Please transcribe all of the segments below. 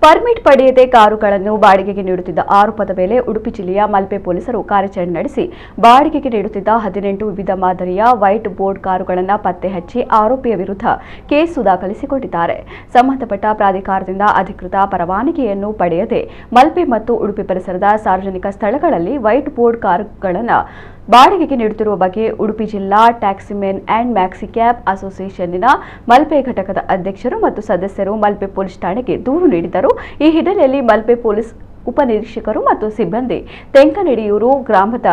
Permit ಪಡೆಯದೆ ಕಾರುಗಳನ್ನು ಬಾಡಿಗೆಗೆ ನೀಡುತ್ತಿದ್ದ ಆರೋಪದ ಮೇಲೆ ಉಡುಪಿ ಜಿಲ್ಲೆಯ ಮಲ್ಪೆ ಪೊಲೀಸರು ಕಾರ್ಯಾಚರಣೆ ನಡೆಸಿ ಬಾಡಿಗೆಗೆ ನೀಡುತ್ತಿದ್ದ 18 ವಿವಿಧ ಮಾದರಿಯ ವೈಟ್ ಬೋರ್ಡ್ ಕಾರುಗಳನ್ನು ಪತ್ತೆ ಹಚ್ಚಿ ಆರೋಪಿಯ ವಿರುದ್ಧ ಕೇಸು ದಾಖಲಿಸಿಕೊಂಡಿದ್ದಾರೆ. ಸಂಬಂಧಪಟ್ಟ ಪ್ರಾಧಿಕಾರದಿಂದ ಅಧಿಕೃತ ಪರವಾನಗಿಯನ್ನು ಪಡೆಯದೆ ಮಲ್ಪೆ ಮತ್ತು ಉಡುಪಿ ಪರಿಸರದ ಸಾರ್ವಜನಿಕ ಸ್ಥಳಗಳಲ್ಲಿ ವೈಟ್ ಬೋರ್ಡ್ ಕಾರುಗಳನ್ನು ಬಾಡಿಗೆಗೆ ನೀಡುತ್ತಿರುವ ಬಗ್ಗೆ ಉಡುಪಿ ಜಿಲ್ಲಾ ಟ್ಯಾಕ್ಸಿಮೆನ್ ಅಂಡ್ ಮ್ಯಾಕ್ಸಿ ಕ್ಯಾಬ್ ಅಸೋಸಿಯೇಷನ್ನಿನ ಮಲ್ಪೆ ಘಟಕದ ಅಧ್ಯಕ್ಷರು ಮತ್ತು ಸದಸ್ಯರು ಮಲ್ಪೆ ಪೊಲೀಸ್ ಠಾಣೆಗೆ ದೂರು ನೀಡಿದರು. ಈ ಹಿನ್ನೆಲೆಯಲ್ಲಿ ಮಲ್ಪೆ ಪೊಲೀಸ್ ಉಪನಿರೀಕ್ಷಕರು ಮತ್ತು ಸಿಬ್ಬಂದಿ ತೆಂಕನಡಿಯೂರು ಗ್ರಾಮದ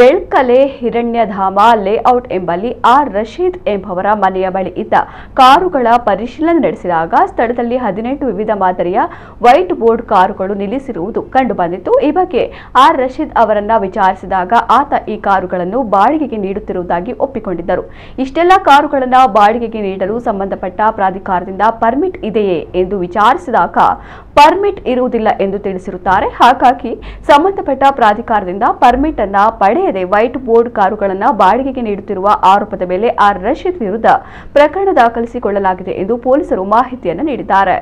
ಬೆಳ್ಕಲೆ ಹಿರಣ್ಯಧಾಮ ಲೇಔಟ್ ಎಂಬಲ್ಲಿ ಆರ್ ರಶೀದ್ ಎಂಬವರ ಮನೆಯ ಬಳಿ ಇದ್ದ ಕಾರುಗಳ ಪರಿಶೀಲನೆ ನಡೆಸಿದಾಗ ಸ್ಥಳದಲ್ಲಿ 18 ವಿವಿಧ ಮಾದರಿಯ ವೈಟ್ ಬೋರ್ಡ್ ಕಾರುಗಳು ನಿಲ್ಲಿಸಿರುವುದು ಕಂಡುಬಂದಿತ್ತು. ಈ ಬಗ್ಗೆ ಆರ್ ರಶೀದ್ ಅವರನ್ನ ವಿಚಾರಿಸಿದಾಗ ಆತ ಈ ಕಾರುಗಳನ್ನು ಬಾಡಿಗೆಗೆ ನೀಡುತ್ತಿರುವುದಾಗಿ ಒಪ್ಪಿಕೊಂಡಿದ್ದರು. ಇಷ್ಟೆಲ್ಲ ಕಾರುಗಳನ್ನು ಬಾಡಿಗೆಗೆ ನೀಡಲು ಸಂಬಂಧಪಟ್ಟ ಪ್ರಾಧಿಕಾರದಿಂದ ಪರ್ಮಿಟ್ ಇದೆಯೇ ಎಂದು ವಿಚಾರಿಸಿದಾಗ ಪರ್ಮಿಟ್ ಇರುವುದಿಲ್ಲ ಎಂದು ತಿಳಿಸಿರುತ್ತಾರೆ. ಹಾಗಾಗಿ ಸಂಬಂಧಪಟ್ಟ ಪ್ರಾಧಿಕಾರದಿಂದ ಪರ್ಮಿಟ್ ಅನ್ನ ಪಡೆಯದೆ ವೈಟ್ ಬೋರ್ಡ್ ಕಾರುಗಳನ್ನು ಬಾಡಿಗೆಗೆ ನೀಡುತ್ತಿರುವ ಆರೋಪದ ಮೇಲೆ ಆರ್ ರಶೀದ್ ವಿರುದ್ಧ ಪ್ರಕರಣ ದಾಖಲಿಸಿಕೊಳ್ಳಲಾಗಿದೆ ಎಂದು ಪೊಲೀಸರು ಮಾಹಿತಿಯನ್ನು ನೀಡಿದ್ದಾರೆ.